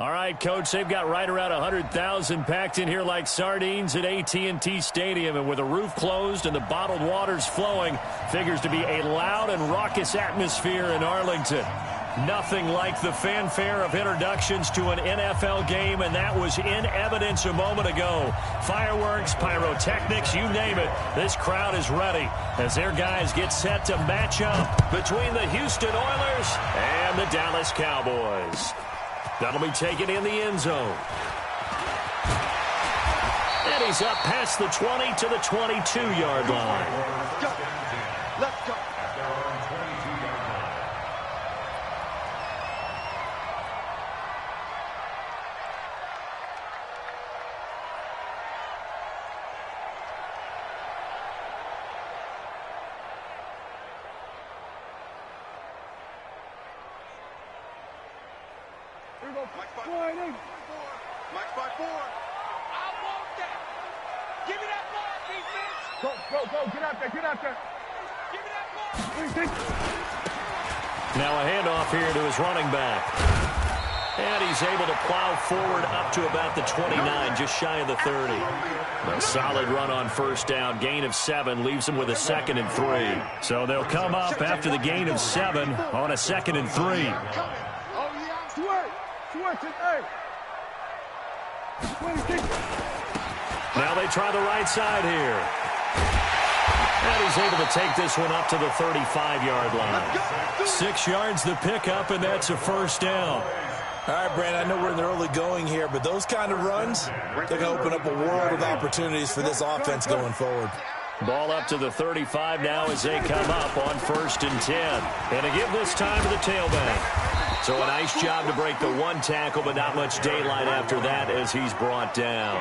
All right, Coach, they've got right around 100,000 packed in here like sardines at AT&T Stadium. And with the roof closed and the bottled waters flowing, figures to be a loud and raucous atmosphere in Arlington. Nothing like the fanfare of introductions to an NFL game, and that was in evidence a moment ago. Fireworks, pyrotechnics, you name it. This crowd is ready as their guys get set to match up between the Houston Oilers and the Dallas Cowboys. That'll be taken in the end zone. And he's up past the 20 to the 22-yard line. Let's go. Let's go. Max by 4. I want that. Give me that ball, defense. Go. Get out there. Give me that ball. Now a handoff here to his running back. And he's able to plow forward up to about the 29, just shy of the 30. A solid run on first down. Gain of 7 leaves him with a 2nd and 3. So they'll come up after the gain of 7 on a 2nd and 3. Now they try the right side here. And he's able to take this one up to the 35-yard line. 6 yards the pickup, and that's a first down. All right, Brandon, I know we're in the early going here, but those kind of runs, they're going to open up a world of opportunities for this offense going forward. Ball up to the 35 now as they come up on 1st and 10. And to give this time to the tailback. So a nice job to break the 1 tackle, but not much daylight after that as he's brought down.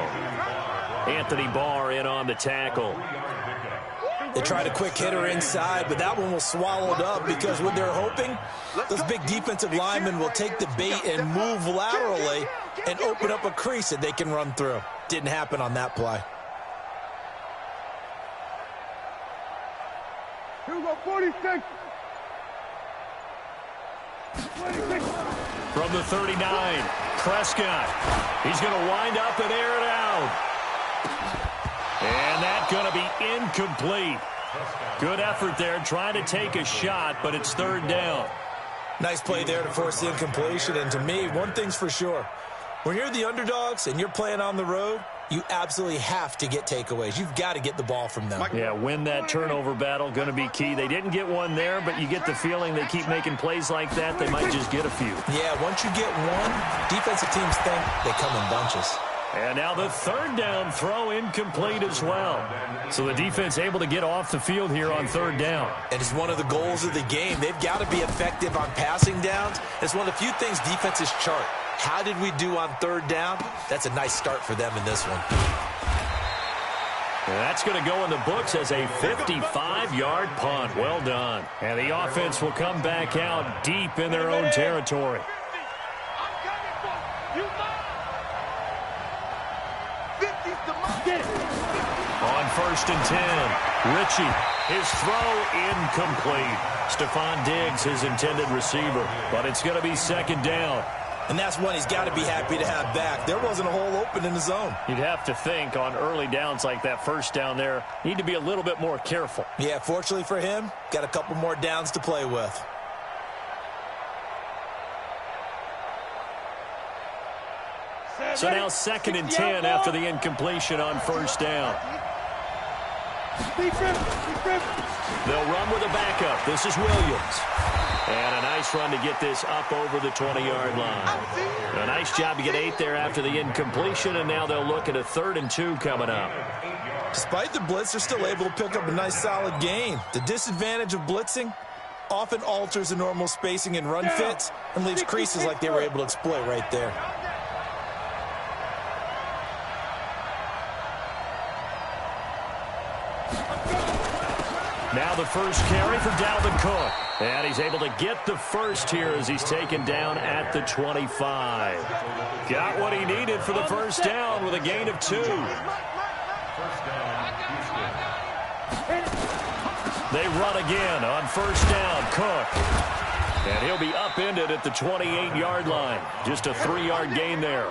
Anthony Barr in on the tackle. They tried a quick hitter inside, but that one was swallowed up because what they're hoping, those big defensive linemen will take the bait and move laterally and open up a crease that they can run through. Didn't happen on that play. Here we go, 46. From the 39, Prescott. He's going to wind up and air it out. And that's going to be incomplete. Good effort there, trying to take a shot, but it's 3rd down. Nice play there to force the incompletion. And to me, one thing's for sure. When you're the underdogs and you're playing on the road, you absolutely have to get takeaways. You've got to get the ball from them. Yeah, win that turnover battle, going to be key. They didn't get one there, but you get the feeling they keep making plays like that, they might just get a few. Yeah, once you get one, defensive teams think they come in bunches. And now the 3rd down throw incomplete as well. So the defense able to get off the field here on 3rd down. And it's one of the goals of the game. They've got to be effective on passing downs. It's one of the few things defenses chart. How did we do on 3rd down? That's a nice start for them in this one. And that's going to go in the books as a 55-yard punt. Well done. And the offense will come back out deep in their own territory. On 1st and 10, Ritchie, his throw incomplete. Stephon Diggs, his intended receiver, but it's going to be 2nd down. And that's one he's got to be happy to have back. There wasn't a hole open in the zone. You'd have to think on early downs like that 1st down there, need to be a little bit more careful. Yeah, fortunately for him, got a couple more downs to play with. So now 2nd and 10 after the incompletion on 1st down. They'll run with a backup. This is Williams. And a nice run to get this up over the 20-yard line. A nice job to get 8 there after the incompletion, and now they'll look at a 3rd and 2 coming up. Despite the blitz, they're still able to pick up a nice solid gain. The disadvantage of blitzing often alters the normal spacing and run fits and leaves creases like they were able to exploit right there. Now the first carry for Dalvin Cook. And he's able to get the first here as he's taken down at the 25. Got what he needed for the first down with a gain of 2. They run again on 1st down. Cook. And he'll be upended at the 28-yard line. Just a 3-yard gain there.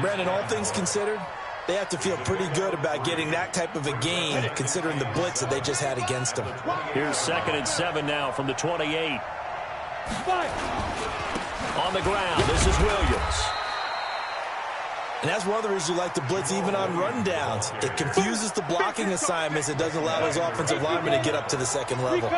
Brandon, all things considered, they have to feel pretty good about getting that type of a gain, considering the blitz that they just had against them. Here's 2nd and 7 now from the 28. On the ground, this is Williams. And that's one of the reasons you like to blitz even on rundowns. It confuses the blocking assignments. It doesn't allow those offensive linemen to get up to the second level.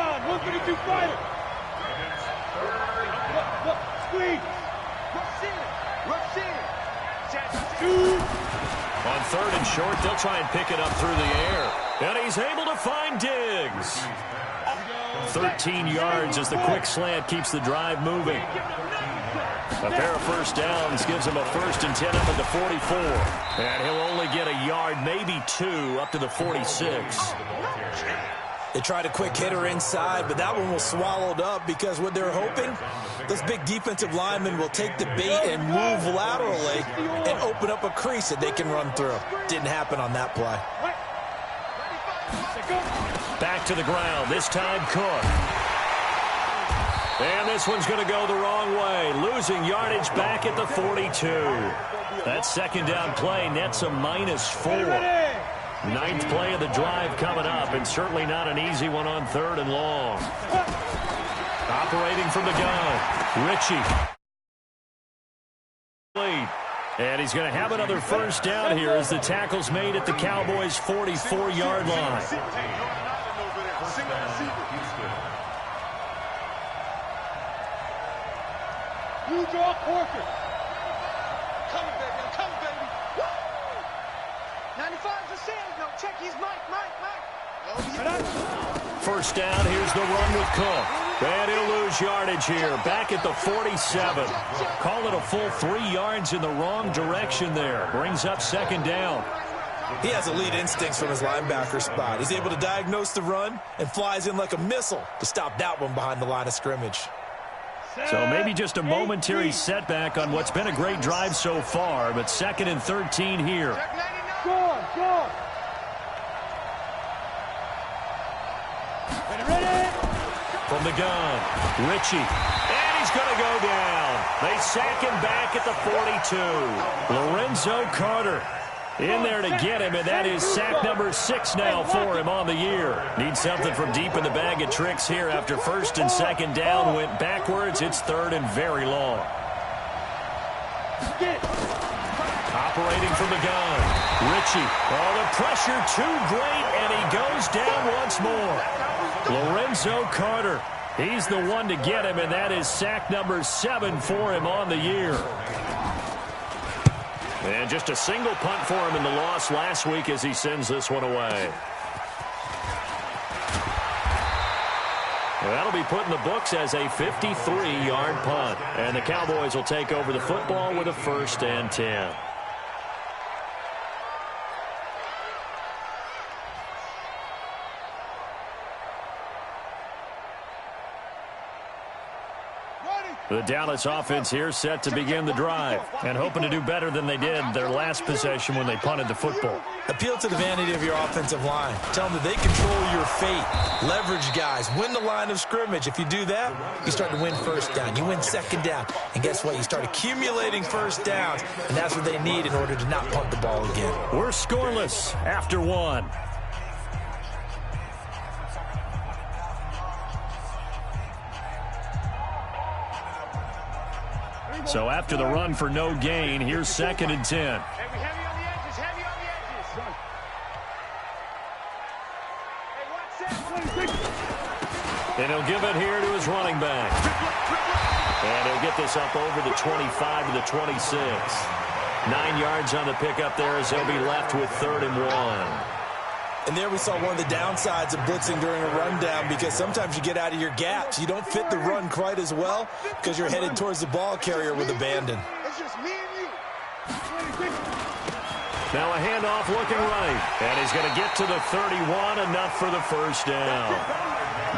On 3rd and short, they'll try and pick it up through the air. And he's able to find Diggs. 13 yards as the quick slant keeps the drive moving. A pair of first downs gives him a 1st and 10 up at the 44. And he'll only get a yard, maybe 2, up to the 46. They tried a quick hitter inside, but that one was swallowed up because what they're hoping, this big defensive lineman will take the bait and move laterally and open up a crease that they can run through. Didn't happen on that play. Back to the ground, this time Cook. And this one's going to go the wrong way, losing yardage back at the 42. That 2nd down play nets a -4. 9th play of the drive coming up, and certainly not an easy one on 3rd and long. Operating from the gun, Ritchie. And he's going to have another first down here as the tackle's made at the Cowboys' 44-yard line. You draw Corker. Coming, baby. I'm coming, baby. Woo! 95's a sand. No, check. He's Mike. First down, here's the run with Cook. And he'll lose yardage here. Back at the 47. Call it a full 3 yards in the wrong direction there. Brings up 2nd down. He has elite instincts from his linebacker spot. He's able to diagnose the run and flies in like a missile to stop that one behind the line of scrimmage. So maybe just a momentary setback on what's been a great drive so far, but 2nd and 13 here. Go. Ready? From the gun, Ritchie. And he's going to go down. They sack him back at the 42. Lorenzo Carter in there to get him, and that is sack number 6 now for him on the year. Needs something from deep in the bag of tricks here after 1st and 2nd down. Went backwards. It's 3rd and very long. Operating from the gun, Ritchie. Oh, the pressure too great, and he goes down once more. Lorenzo Carter. He's the one to get him, and that is sack number 7 for him on the year. And just a single punt for him in the loss last week as he sends this one away. That'll be put in the books as a 53-yard punt. And the Cowboys will take over the football with a 1st and 10. The Dallas offense here set to begin the drive and hoping to do better than they did their last possession when they punted the football. Appeal to the vanity of your offensive line. Tell them that they control your fate. Leverage guys. Win the line of scrimmage. If you do that, you start to win 1st down. You win 2nd down. And guess what? You start accumulating 1st downs, and that's what they need in order to not punt the ball again. We're scoreless after 1. So after the run for no gain, here's 2nd and 10. Heavy on the edges. Hey, watch that. And he'll give it here to his running back. And he'll get this up over the 25 to the 26. 9 yards on the pickup there as they'll be left with 3rd and 1. And there we saw one of the downsides of blitzing during a rundown, because sometimes you get out of your gaps. You don't fit the run quite as well because you're headed towards the ball carrier with abandon. It's just me and you. Now a handoff looking right. And he's going to get to the 31, enough for the 1st down.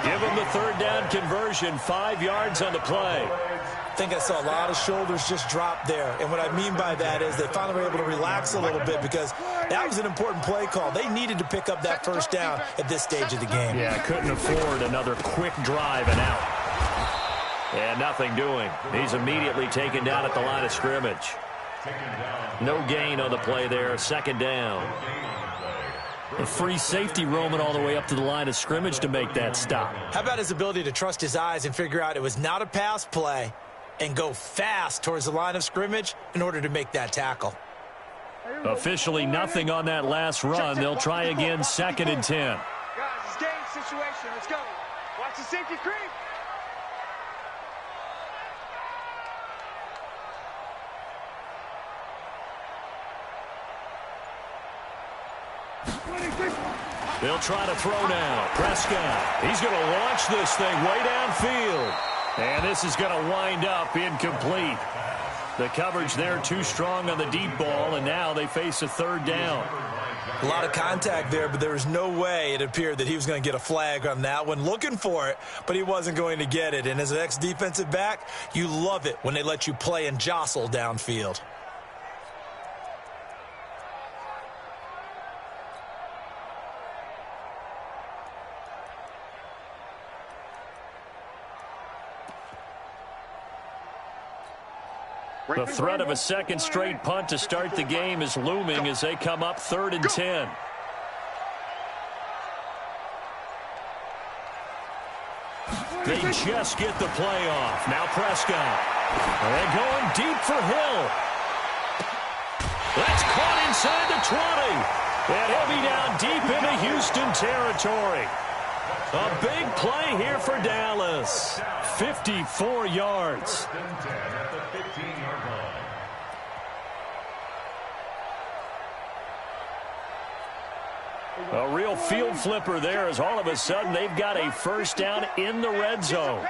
Give him the 3rd down conversion, 5 yards on the play. I think I saw a lot of shoulders just drop there. And what I mean by that is they finally were able to relax a little bit, because that was an important play call. They needed to pick up that 1st down at this stage of the game. Yeah, couldn't afford another quick drive and out. And nothing doing. He's immediately taken down at the line of scrimmage. No gain on the play there. Second down. A free safety roaming all the way up to the line of scrimmage to make that stop. How about his ability to trust his eyes and figure out it was not a pass play and go fast towards the line of scrimmage in order to make that tackle. Officially nothing on that last run. They'll try again, 2nd and 10. Guys, it's game situation. Let's go. Watch the safety creep. They'll try to throw now. Prescott. He's going to launch this thing way downfield. And this is going to wind up incomplete. The coverage there too strong on the deep ball, and now they face a 3rd down. A lot of contact there, but there was no way it appeared that he was going to get a flag on that one. Looking for it, but he wasn't going to get it. And as an ex-defensive back, you love it when they let you play and jostle downfield. The threat of a second straight punt to start the game is looming as they come up 3rd and 10. They just get the play off. Now Prescott. And going deep for Hill. That's caught inside the 20. And he'll be down deep into Houston territory. A big play here for Dallas. 54 yards. A real field flipper there as all of a sudden they've got a first down in the red zone.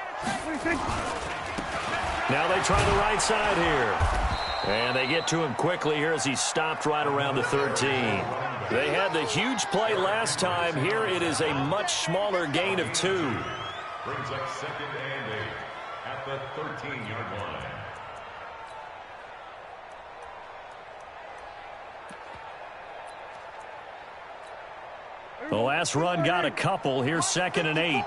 Now they try the right side here. And they get to him quickly here as he stopped right around the 13. They had the huge play last time. Here it is a much smaller gain of 2. Brings up 2nd and 8 at the 13-yard line. The last run got a couple. Here's 2nd and 8.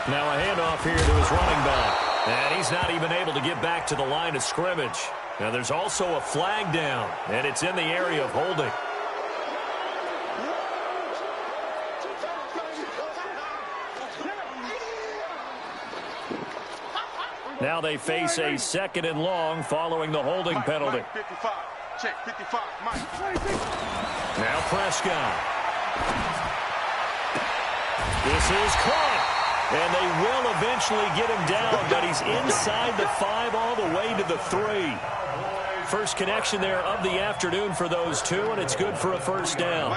Now a handoff here to his running back. And he's not even able to get back to the line of scrimmage. Now there's also a flag down, and it's in the area of holding. Now they face a 2nd and long following the holding penalty. 55. Check 55. Mike. Now Prescott. This is caught. And they will eventually get him down, but he's inside the 5 all the way to the 3. First connection there of the afternoon for those two, and it's good for a first down.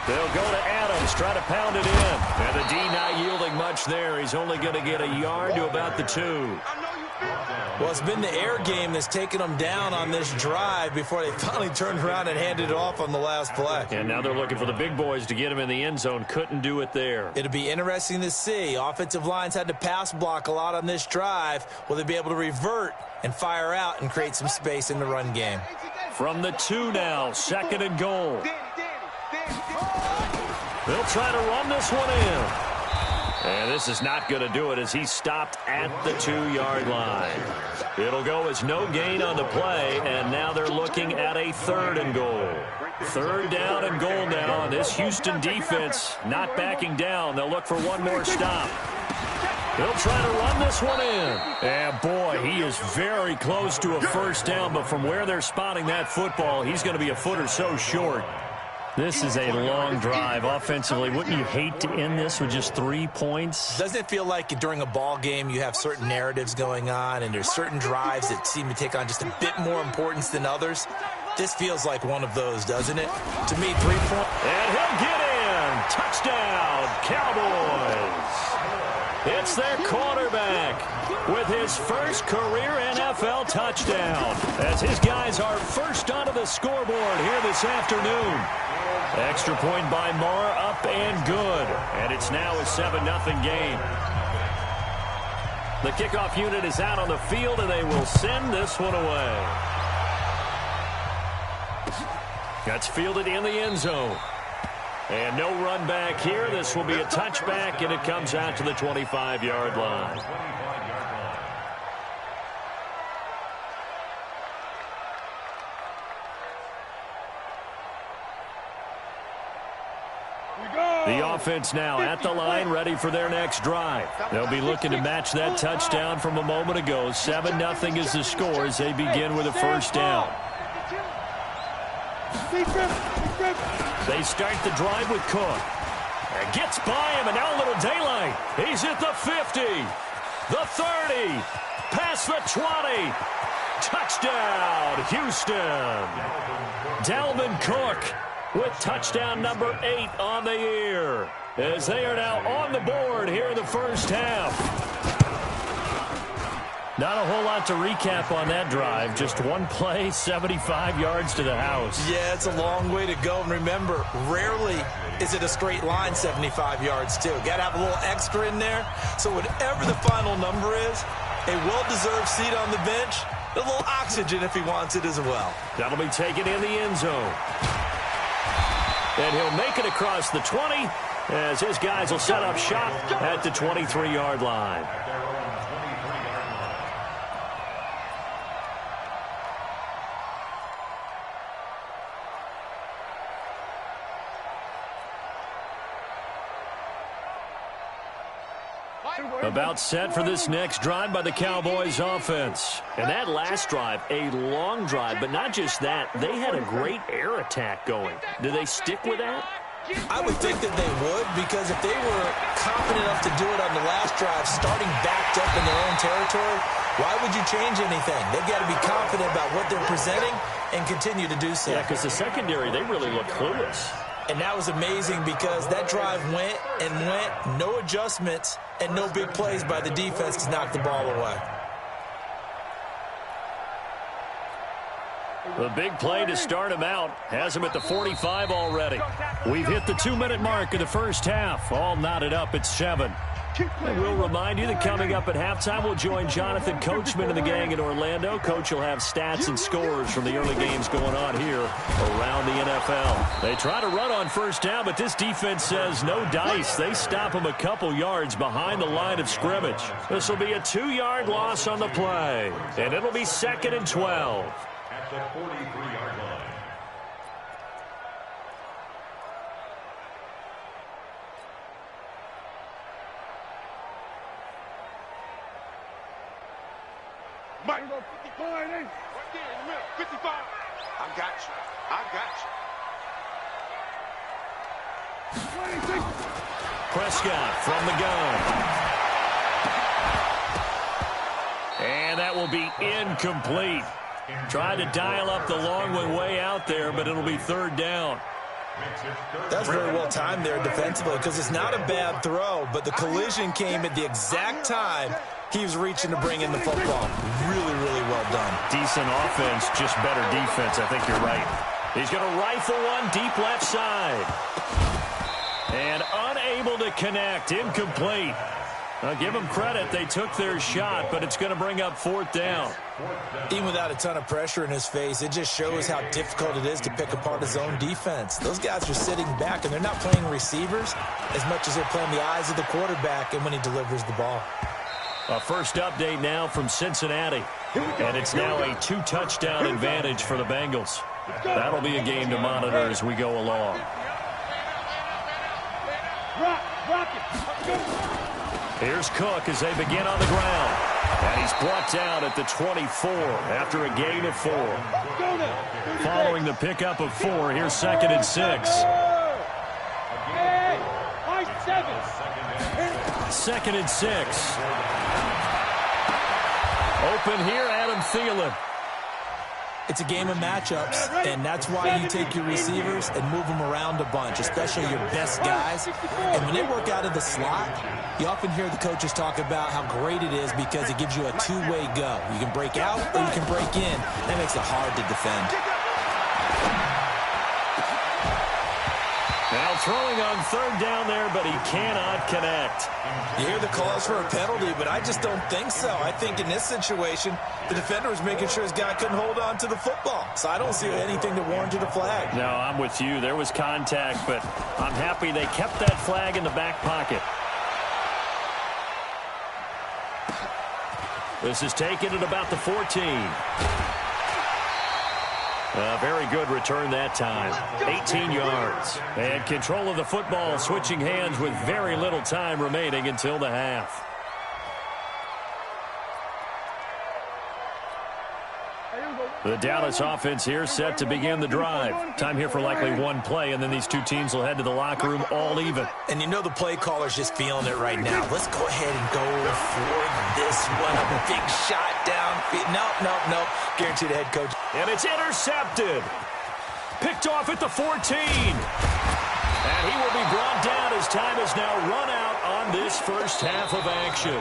They'll go to Adams, try to pound it in. And the D not yielding much there. He's only going to get a yard to about the 2. Well, it's been the air game that's taken them down on this drive before they finally turned around and handed it off on the last play. And now they're looking for the big boys to get him in the end zone. Couldn't do it there. It'll be interesting to see. Offensive lines had to pass block a lot on this drive. Will they be able to revert and fire out and create some space in the run game? From the 2 now, 2nd and goal. They'll try to run this one in. And this is not going to do it as he stopped at the 2-yard line. It'll go as no gain on the play, and now they're looking at a 3rd and goal. 3rd down and goal now, and this Houston defense not backing down. They'll look for one more stop. They'll try to run this one in. And boy, he is very close to a first down, but from where they're spotting that football, he's going to be a foot or so short. This is a long drive offensively. Wouldn't you hate to end this with just 3 points? Doesn't it feel like during a ball game you have certain narratives going on and there's certain drives that seem to take on just a bit more importance than others? This feels like one of those, doesn't it? To me, 3 points. And he'll get in. Touchdown, Cowboys. It's their quarterback with his first career NFL touchdown as his guys are first onto the scoreboard here this afternoon. Extra point by Marr, up and good. And it's now a 7-0 game. The kickoff unit is out on the field, and they will send this one away. That's fielded in the end zone. And no run back here. This will be a touchback, and it comes out to the 25-yard line. The offense now at the line, ready for their next drive. They'll be looking to match that touchdown from a moment ago. 7-0 is the score as they begin with a first down. They start the drive with Cook. And gets by him, and now a little daylight. He's at the 50, the 30, past the 20. Touchdown, Houston. Dalvin Cook with touchdown number 8 on the year, as they are now on the board here in the first half. Not a whole lot to recap on that drive. Just one play, 75 yards to the house. Yeah, it's a long way to go. And remember, rarely is it a straight line 75 yards, too. Got to have a little extra in there. So whatever the final number is, a well-deserved seat on the bench, a little oxygen if he wants it as well. That'll be taken in the end zone. And he'll make it across the 20 as his guys will set up shop at the 23-yard line. About set for this next drive by the Cowboys offense. And that last drive, a long drive, but not just that. They had a great air attack going. Do they stick with that? I would think that they would, because if they were confident enough to do it on the last drive, starting backed up in their own territory, why would you change anything? They've got to be confident about what they're presenting and continue to do so. Yeah, because the secondary, they really look clueless. And that was amazing because that drive went and went, no adjustments, and no big plays by the defense to knock the ball away. The big play to start him out has him at the 45 already. We've hit the 2-minute mark of the first half. All knotted up at 7. And we'll remind you that coming up at halftime, we'll join Jonathan Coachman and the gang in Orlando. Coach will have stats and scores from the early games going on here around the NFL. They try to run on first down, but this defense says no dice. They stop him a couple yards behind the line of scrimmage. This will be a 2-yard loss on the play, and it'll be 2nd and 12. At the 43-yard line. Mike, 55, right there in the middle, 55. I got you. I got you. 26. Prescott from the gun. And that will be incomplete. Tried to dial up the long one way out there, but it'll be 3rd down. That's very well timed there defensively, because it's not a bad throw, but the collision came at the exact time he was reaching to bring in the football. Really, really well done. Decent offense, just better defense. I think you're right. He's going to rifle one deep left side. And unable to connect. Incomplete. I'll give them credit. They took their shot, but it's going to bring up 4th down. Even without a ton of pressure in his face, it just shows how difficult it is to pick apart his own defense. Those guys are sitting back, and they're not playing receivers as much as they're playing the eyes of the quarterback and when he delivers the ball. A first update now from Cincinnati. And it's now a 2-touchdown advantage for the Bengals. That'll be a game to monitor as we go along. Rock it. Here's Cook as they begin on the ground. And he's brought down at the 24 after a gain of 4. Following the pickup of 4, here's 2nd and 6. 2nd and 6. Open here, Adam Thielen. It's a game of matchups, and that's why you take your receivers and move them around a bunch, especially your best guys. And when they work out of the slot, you often hear the coaches talk about how great it is because it gives you a two-way go. You can break out or you can break in. That makes it hard to defend. Now throwing on third down there, but he cannot connect. You hear the calls for a penalty, but I just don't think so. I think in this situation, the defender was making sure his guy couldn't hold on to the football. So I don't see anything that warranted a flag. No, I'm with you. There was contact, but I'm happy they kept that flag in the back pocket. This is taken at about the 14. A very good return that time. 18 yards. And control of the football, switching hands with very little time remaining until the half. The Dallas offense here set to begin the drive. Time here for likely one play, and then these two teams will head to the locker room all even. And you know the play caller's just feeling it right now. Let's go ahead and go for this one. A big shot downfield. Nope. Guaranteed the head coach. And it's intercepted. Picked off at the 14. And he will be brought down as time has now run out on this first half of action.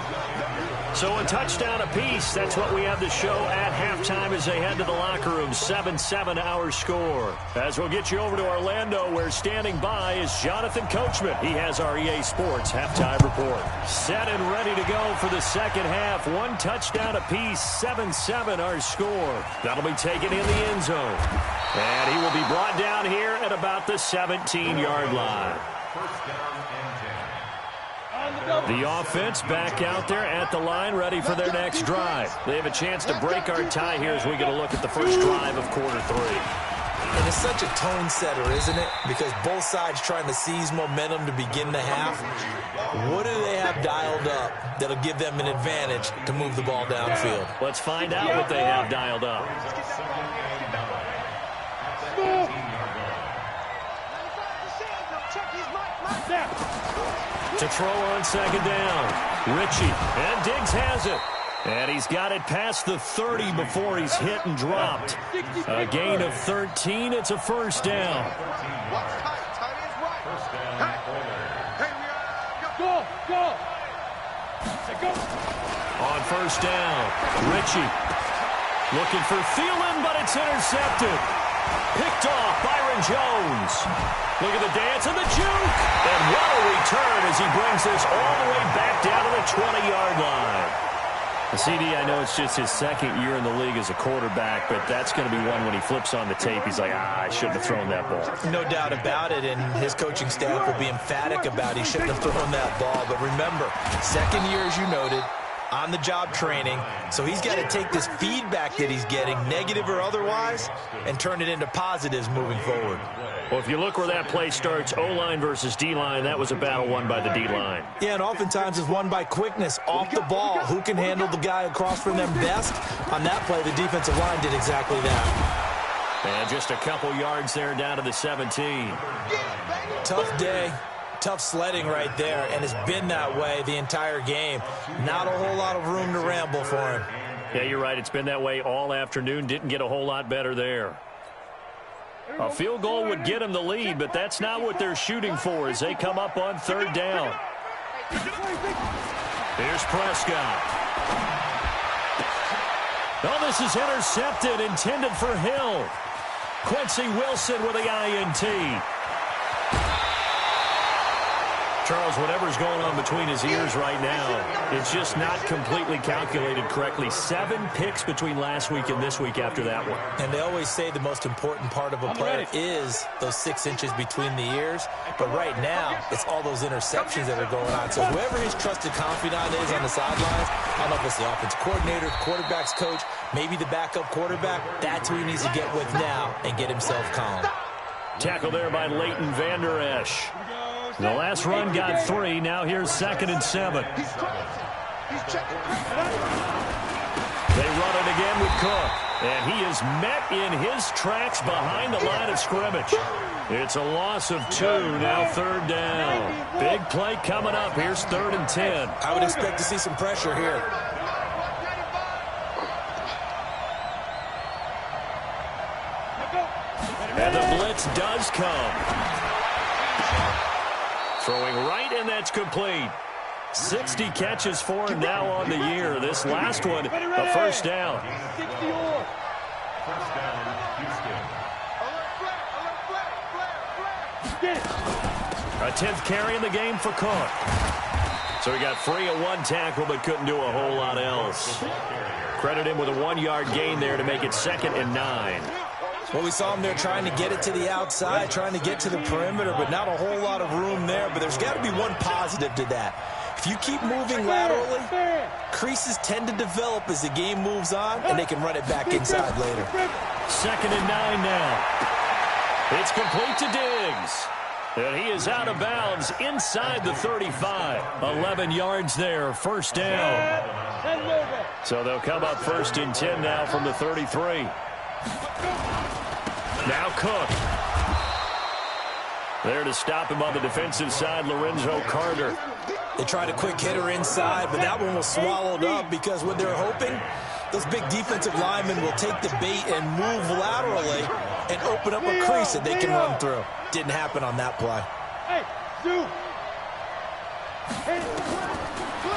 So a touchdown apiece. That's what we have to show at halftime as they head to the locker room. 7-7 our score. As we'll get you over to Orlando, where standing by is Jonathan Coachman. He has our EA Sports halftime report. Set and ready to go for the second half. One touchdown apiece. 7-7 our score. That'll be taken in the end zone. And he will be brought down here at about the 17-yard line. First down and 10. The offense back out there at the line, ready for their next drive. They have a chance to break our tie here as we get a look at the first drive of quarter three. And it's such a tone setter, isn't it? Because both sides trying to seize momentum to begin the half. What do they have dialed up that'll give them an advantage to move the ball downfield? Let's find out what they have dialed up. To throw on second down. Ritchie, and Diggs has it. And he's got it past the 30 before he's hit and dropped. A gain of 13. It's a first down. On first down, Ritchie looking for Thielen, but it's intercepted. Picked off Byron Jones. Look at the dance and the juke. And what a return as he brings this all the way back down to the 20-yard line. The CD, I know it's just his second year in the league as a quarterback, but that's going to be one when he flips on the tape. He's like, I shouldn't have thrown that ball. No doubt about it, and his coaching staff will be emphatic about he shouldn't have thrown that ball. But remember, second year, as you noted, on-the-job training, so he's got to take this feedback that he's getting, negative or otherwise, and turn it into positives moving forward. Well, if you look where that play starts, O-line versus D-line, that was a battle won by the D-line. Yeah, and oftentimes it's won by quickness, off the ball. Who can handle the guy across from them best? On that play, the defensive line did exactly that. And just a couple yards there down to the 17. Tough day. Tough sledding right there, and it's been that way the entire game. Not a whole lot of room to ramble for him. Yeah, you're right. It's been that way all afternoon. Didn't get a whole lot better there. A field goal would get them the lead, but that's not what they're shooting for as they come up on third down. Here's Prescott. Oh, this is intercepted, intended for Hill. Quincy Wilson with the INT. Charles, whatever's going on between his ears right now, it's just not completely calculated correctly. 7 picks between last week and this week after that one. And they always say the most important part of a player is those 6 inches between the ears. But right now, it's all those interceptions that are going on. So whoever his trusted confidant is on the sidelines, I don't know if it's the offense coordinator, quarterback's coach, maybe the backup quarterback, that's who he needs to get with now and get himself calm. Tackle there by Leighton Vander Esch. The last run got 3. Now here's 2nd and 7. They run it again with Cook. And he is met in his tracks behind the line of scrimmage. It's a loss of 2. Now third down. Big play coming up. Here's 3rd and 10. I would expect to see some pressure here. And the blitz does come. Throwing right, and that's complete. 60 catches for him now on the year. This last one, a first down. A 10th carry in the game for Cook. So he got free of one tackle but couldn't do a whole lot else. Credit him with a 1-yard gain there to make it 2nd and 9. Well, we saw him there trying to get it to the outside, trying to get to the perimeter, but not a whole lot of room there. But there's got to be one positive to that. If you keep moving laterally, creases tend to develop as the game moves on, and they can run it back inside later. 2nd and 9 now. It's complete to Diggs. And he is out of bounds inside the 35. 11 yards there, first down. So they'll come up 1st and 10 now from the 33. Now Cook. There to stop him on the defensive side, Lorenzo Carter. They tried a quick hitter inside, but that one was swallowed up because what they're hoping, those big defensive linemen will take the bait and move laterally and open up a crease that they can run through. Didn't happen on that play.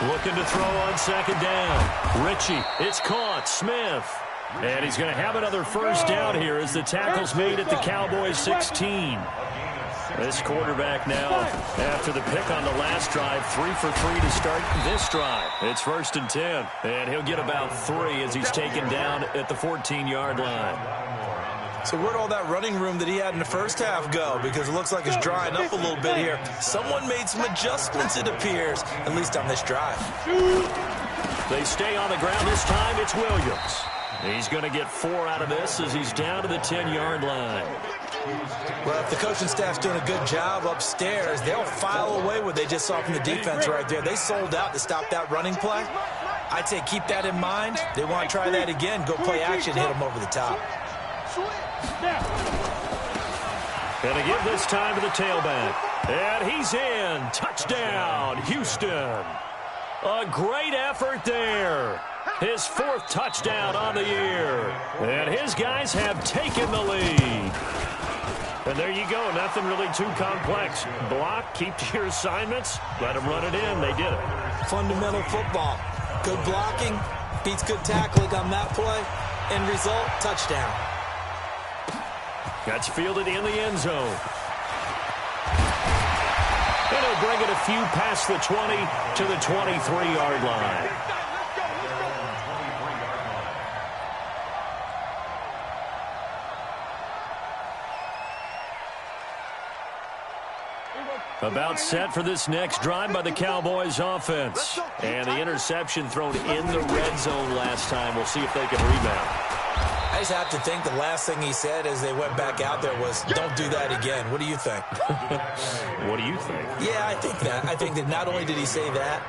Looking to throw on 2nd down. Ritchie, it's caught. Smith. And he's going to have another first down here as the tackle's made at the Cowboys 16. This quarterback now, after the pick on the last drive, 3 for 3 to start this drive. It's 1st and 10, and he'll get about 3 as he's taken down at the 14-yard line. So where'd all that running room that he had in the first half go? Because it looks like it's drying up a little bit here. Someone made some adjustments, it appears, at least on this drive. They stay on the ground this time. It's Williams. He's going to get 4 out of this as he's down to the 10-yard line. Well, if the coaching staff's doing a good job upstairs, they'll file away what they just saw from the defense right there. They sold out to stop that running play. I'd say keep that in mind. They want to try that again. Go play action, hit them over the top. Going to give this time to the tailback. And he's in. Touchdown, Houston. A great effort there. His 4th touchdown on the year. And his guys have taken the lead. And there you go. Nothing really too complex. Block, keep to your assignments, let them run it in. They did it. Fundamental football. Good blocking, beats good tackling on that play. End result, touchdown. That's fielded in the end zone. And he'll bring it a few past the 20 to the 23-yard line. About set for this next drive by the Cowboys offense. And the interception thrown in the red zone last time. We'll see if they can rebound. I just have to think the last thing he said as they went back out there was, don't do that again. What do you think? What do you think? Yeah, I think that. I think that not only did he say that,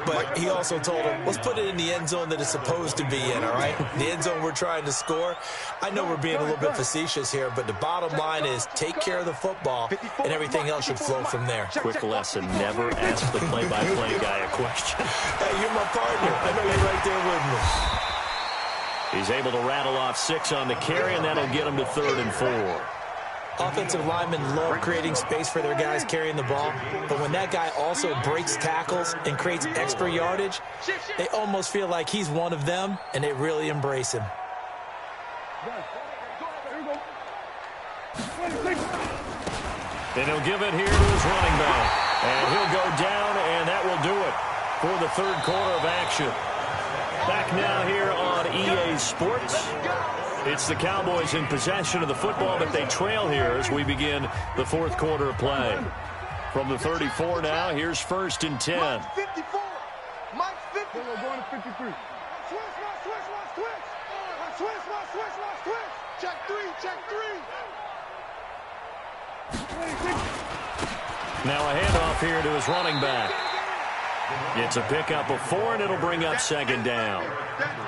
but he also told him, let's put it in the end zone that it's supposed to be in, all right? The end zone we're trying to score. I know we're being a little bit facetious here, but the bottom line is take care of the football, and everything else should flow from there. Quick lesson, never ask the play-by-play guy a question. Hey, you're my partner. I know you're right there with me. He's able to rattle off 6 on the carry, and that'll get him to 3rd and 4. Offensive linemen love creating space for their guys carrying the ball, but when that guy also breaks tackles and creates extra yardage, they almost feel like he's one of them, and they really embrace him. And he'll give it here to his running back. And he'll go down, and that will do it for the 3rd quarter of action. Back now here on EA Sports. It's the Cowboys in possession of the football, but they trail here as we begin the 4th quarter of play. From the 34 now, here's 1st and 10. Mike's 54. Mike's 50. We're going to 53. Switch. Check 3. Now a handoff here to his running back. It's a pickup of 4, and it'll bring up 2nd down.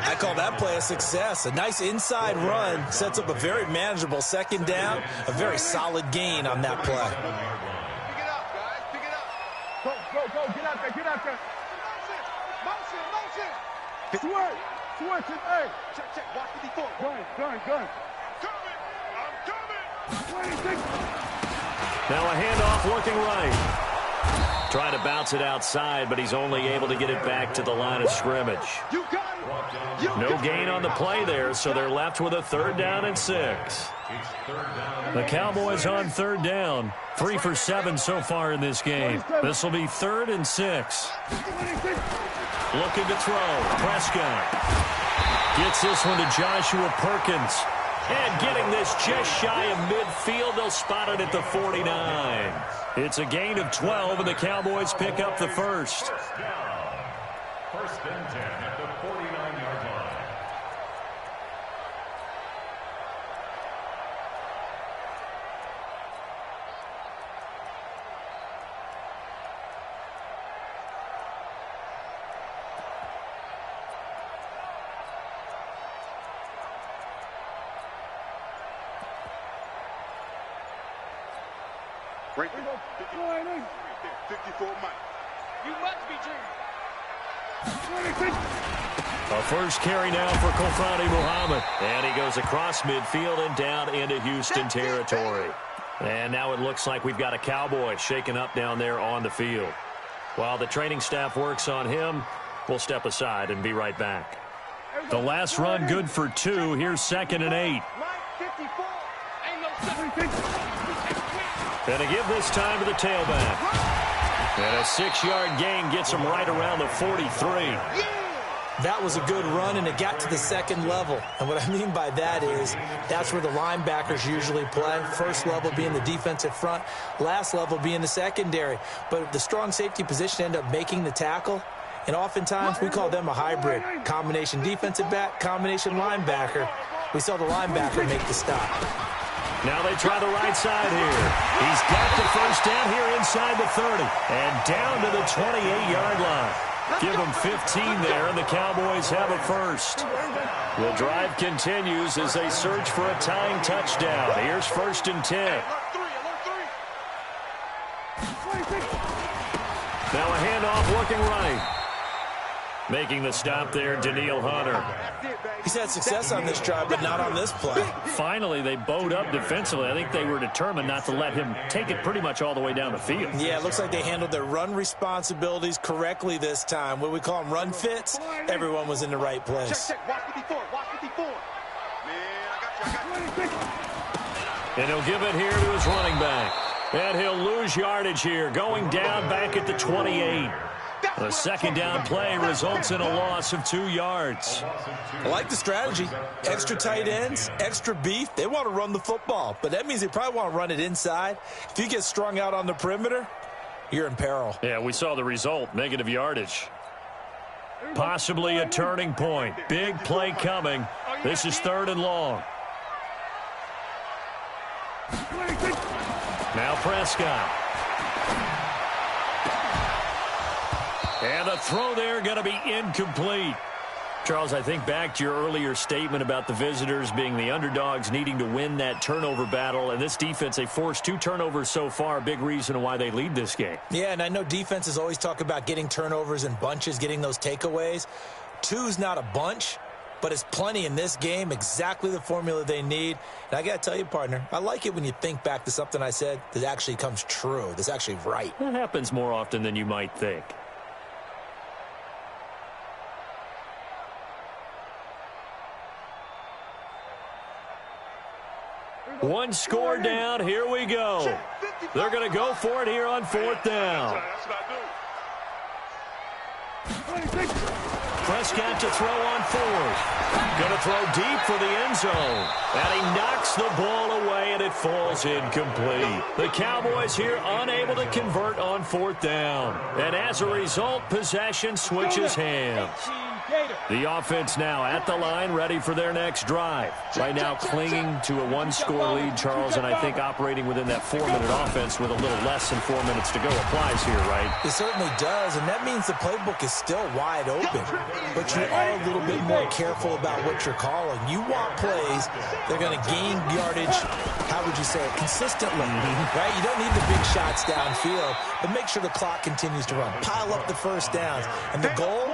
I call that play a success. A nice inside run sets up a very manageable 2nd down, a very solid gain on that play. Pick it up, guys. Pick it up. Go. Get out there. Motion. Switch it. Hey. Check. Watch 54. Gun. Coming. I'm coming. 26. Now a handoff looking right. Trying to bounce it outside, but he's only able to get it back to the line of scrimmage. No gain on the play there, so they're left with a 3rd down and 6. The Cowboys on 3rd down. 3 for 7 so far in this game. This will be 3rd and 6. Looking to throw. Prescott gets this one to Joshua Perkins. And getting this just shy of midfield, they'll spot it at the 49. It's a gain of 12, and the Cowboys pick up the first. 1st and 10 at the 49-yard line. Break it. 54 Mike. You must be dreaming. A first carry now for Kofani Muhammad. And he goes across midfield and down into Houston territory. And now it looks like we've got a Cowboy shaken up down there on the field. While the training staff works on him, we'll step aside and be right back. The last run good for 2. Here's 2nd and 8. And to give this time to the tailback. And a 6-yard gain gets him right around the 43. That was a good run, and it got to the 2nd level. And what I mean by that is that's where the linebackers usually play. First level being the defensive front, last level being the secondary. But the strong safety position ended up making the tackle. And oftentimes we call them a hybrid. Combination defensive back, combination linebacker. We saw the linebacker make the stop. Now they try the right side here. He's got the first down here inside the 30. And down to the 28-yard line. Give them 15 there, and the Cowboys have a first. The drive continues as they search for a tying touchdown. Here's 1st and 10. Now a handoff looking right. Making the stop there, Danielle Hunter. He's had success on this drive, but not on this play. Finally, they bowed up defensively. I think they were determined not to let him take it pretty much all the way down the field. Yeah, it looks like they handled their run responsibilities correctly this time. What we call them run fits, everyone was in the right place. Check. Watch 54. Watch 54. Man, I got you. And he'll give it here to his running back. And he'll lose yardage here, going down back at the 28. The 2nd down play results in a loss of 2 yards. I like the strategy. Extra tight ends, extra beef. They want to run the football, but that means they probably want to run it inside. If you get strung out on the perimeter, you're in peril. Yeah, we saw the result, negative yardage. Possibly a turning point. Big play coming. This is 3rd and long. Now Prescott. And the throw there going to be incomplete. Charles, I think back to your earlier statement about the visitors being the underdogs needing to win that turnover battle. And this defense, they forced 2 turnovers so far, a big reason why they lead this game. Yeah, and I know defenses always talk about getting turnovers in bunches, getting those takeaways. 2's not a bunch, but it's plenty in this game, exactly the formula they need. And I got to tell you, partner, I like it when you think back to something I said that actually comes true, that's actually right. That happens more often than you might think. One score down. Here we go. They're going to go for it here on 4th down. Prescott to throw on 4th. Going to throw deep for the end zone. And he knocks the ball away, and it falls incomplete. The Cowboys here unable to convert on 4th down. And as a result, possession switches hands. The offense now at the line, ready for their next drive. Right now clinging to a 1-score lead, Charles, and I think operating within that 4-minute offense with a little less than 4 minutes to go applies here, right? It certainly does, and that means the playbook is still wide open. But you are a little bit more careful about what you're calling. You want plays that are going to gain yardage, how would you say it, consistently, right? You don't need the big shots downfield, but make sure the clock continues to run. Pile up the first downs, and the goal,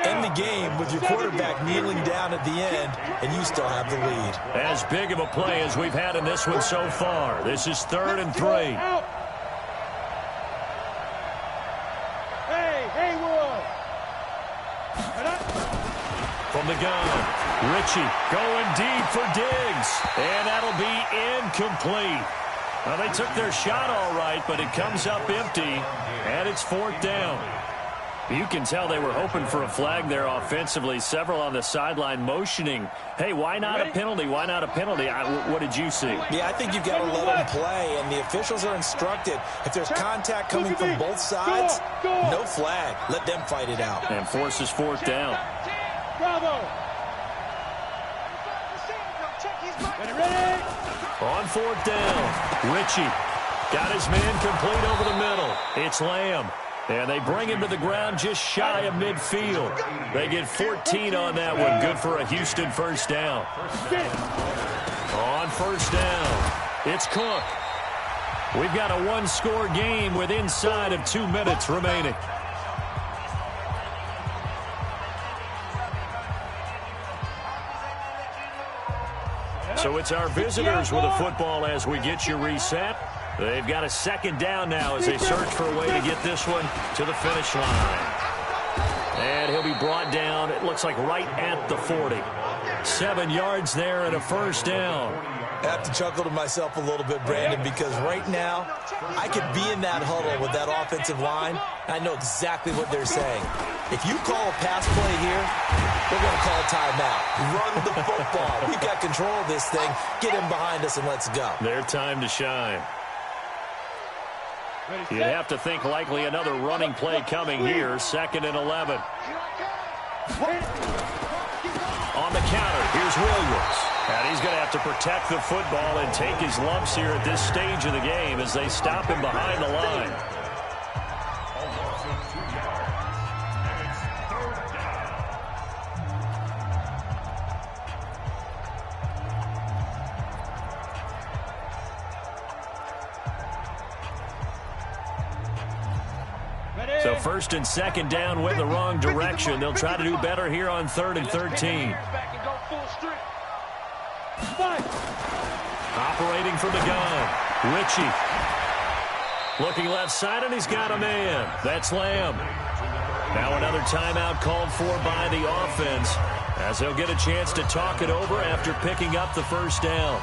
end the game with your quarterback kneeling down at the end, and you still have the lead. As big of a play as we've had in this one so far. This is 3rd and 3. from the gun. Ritchie going deep for Diggs. And that'll be incomplete. Well, they took their shot all right, but it comes up empty, and it's 4th down. You can tell they were hoping for a flag there offensively. Several on the sideline motioning, hey, why not a penalty? Why not a penalty? What did you see? Yeah, I think you've got to let them play, and the officials are instructed. If there's contact coming from both sides, no flag. Let them fight it out. And forces 4th down. Bravo. On 4th down, Ritchie got his man complete over the middle. It's Lamb. And they bring him to the ground just shy of midfield. They get 14 on that one. Good for a Houston 1st down. On 1st down, it's Cook. We've got a 1-score game with inside of 2 minutes remaining. So it's our visitors with a football as we get you reset. They've got a 2nd down now as they search for a way to get this one to the finish line. And he'll be brought down, it looks like right at the 40. 7 yards there and a 1st down. I have to chuckle to myself a little bit, Brandon, because right now I could be in that huddle with that offensive line. I know exactly what they're saying. If you call a pass play here, we're going to call a timeout. Run the football. We've got control of this thing. Get him behind us and let's go. Their time to shine. You'd have to think likely another running play coming here. 2nd and 11. On the counter, here's Williams. And he's going to have to protect the football and take his lumps here at this stage of the game as they stop him behind the line. So 1st and 2nd down went the wrong direction. They'll try to do better here on 3rd and 13. Operating from the gun, Ritchie. Looking left side, and he's got a man. That's Lamb. Now another timeout called for by the offense as they'll get a chance to talk it over after picking up the 1st down.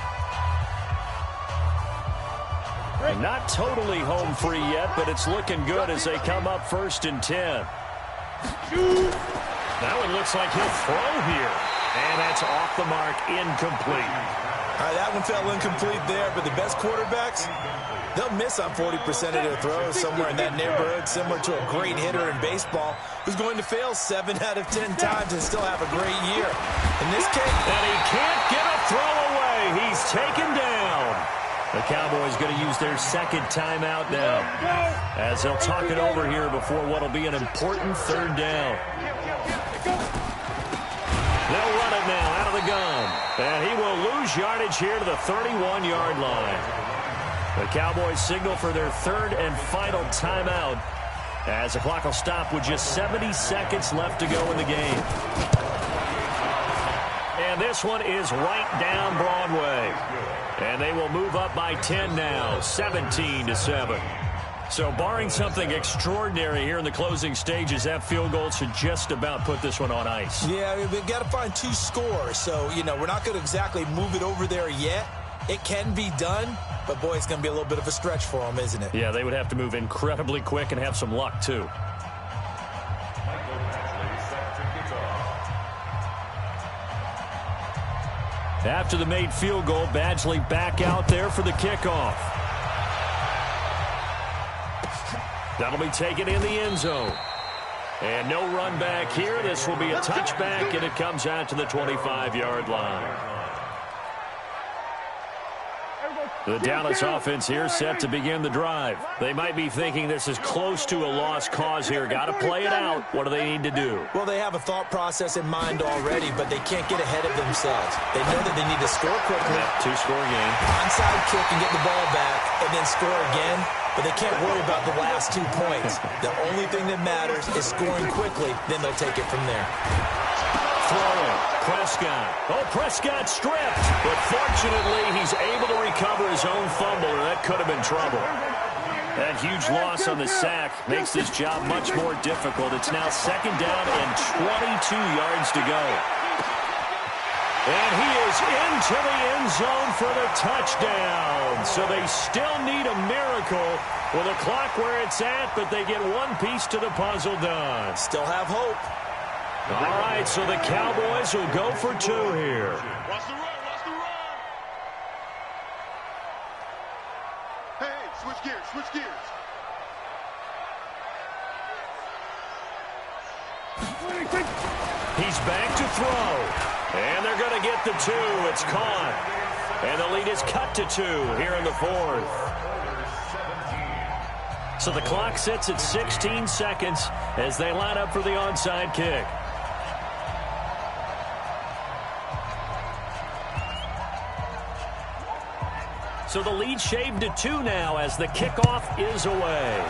And not totally home free yet, but it's looking good as they come up 1st and 10. That one looks like he'll throw here. And that's off the mark, incomplete. All right, that one fell incomplete there, but the best quarterbacks, they'll miss on 40% of their throws, somewhere in that neighborhood, similar to a great hitter in baseball who's going to fail 7 out of 10 times and still have a great year. In this case, and he can't get a throw away. He's taken down. The Cowboys going to use their 2nd timeout now as they'll talk it over here before what will be an important 3rd down. They'll run it now out of the gun. And he will lose yardage here to the 31-yard line. The Cowboys signal for their 3rd and final timeout as the clock will stop with just 70 seconds left to go in the game. And this one is right down Broadway. And they will move up by 10 now, 17-7. So barring something extraordinary here in the closing stages, that field goal should just about put this one on ice. Yeah, we've got to find 2 scores. So, we're not going to exactly move it over there yet. It can be done, but, boy, it's going to be a little bit of a stretch for them, isn't it? Yeah, they would have to move incredibly quick and have some luck, too. After the made field goal, Badgley back out there for the kickoff. That'll be taken in the end zone. And no run back here. This will be a touchback, and it comes out to the 25-yard line. The Dallas offense here set to begin the drive. They might be thinking this is close to a lost cause here. Got to play it out. What do they need to do? Well, they have a thought process in mind already, but they can't get ahead of themselves. They know that they need to score quickly. Yep, 2-score game. Onside kick and get the ball back and then score again. But they can't worry about the last 2 points. The only thing that matters is scoring quickly. Then they'll take it from there. Throwing. Prescott. Oh, Prescott stripped. But fortunately, he's able to recover his own fumble, or that could have been trouble. That huge loss on the sack makes this job much more difficult. It's now 2nd down and 22 yards to go. And he is into the end zone for the touchdown. So they still need a miracle with a clock where it's at, but they get one piece to the puzzle done. Still have hope. All right, so the Cowboys will go for two here. Watch the run, watch the run. Hey, switch gears, switch gears. He's back to throw. And they're going to get the two. It's caught. And the lead is cut to two here in the fourth. So the clock sits at 16 seconds as they line up for the onside kick. So the lead shaved to two now as the kickoff is away.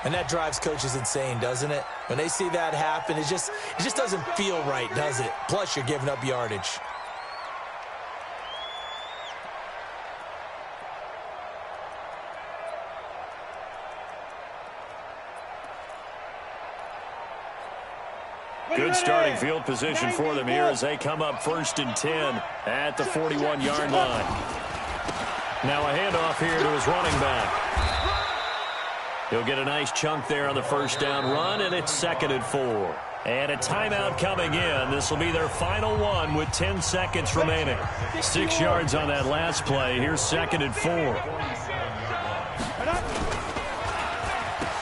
And that drives coaches insane, doesn't it? When they see that happen, it just doesn't feel right, does it? Plus, you're giving up yardage. Good starting field position for them here as they come up 1st and 10 at the 41-yard line. Now a handoff here to his running back. He'll get a nice chunk there on the first down run, and it's 2nd and 4. And a timeout coming in. This will be their final one with 10 seconds remaining. 6 yards on that last play. Here's 2nd and 4.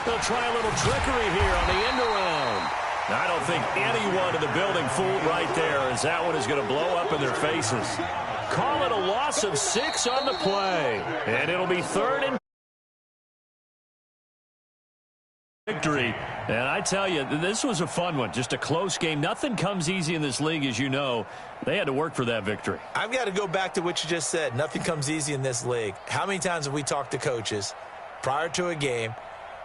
They'll try a little trickery here on the end around. I don't think anyone in the building fooled right there, as that one is going to blow up in their faces. Call it a loss of 6 on the play. And it'll be 3rd and victory. And I tell you, this was a fun one. Just a close game. Nothing comes easy in this league, as you know. They had to work for that victory. I've got to go back to what you just said. Nothing comes easy in this league. How many times have we talked to coaches prior to a game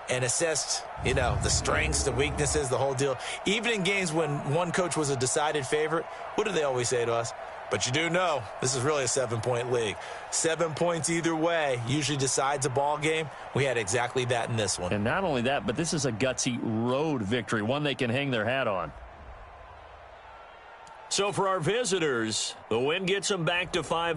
and assessed, the strengths, the weaknesses, the whole deal? Even in games when one coach was a decided favorite, what do they always say to us? But you do know this is really a 7-point league. 7 points either way usually decides a ball game. We had exactly that in this one. And not only that, but this is a gutsy road victory, one they can hang their hat on. So for our visitors, the win gets them back to 5.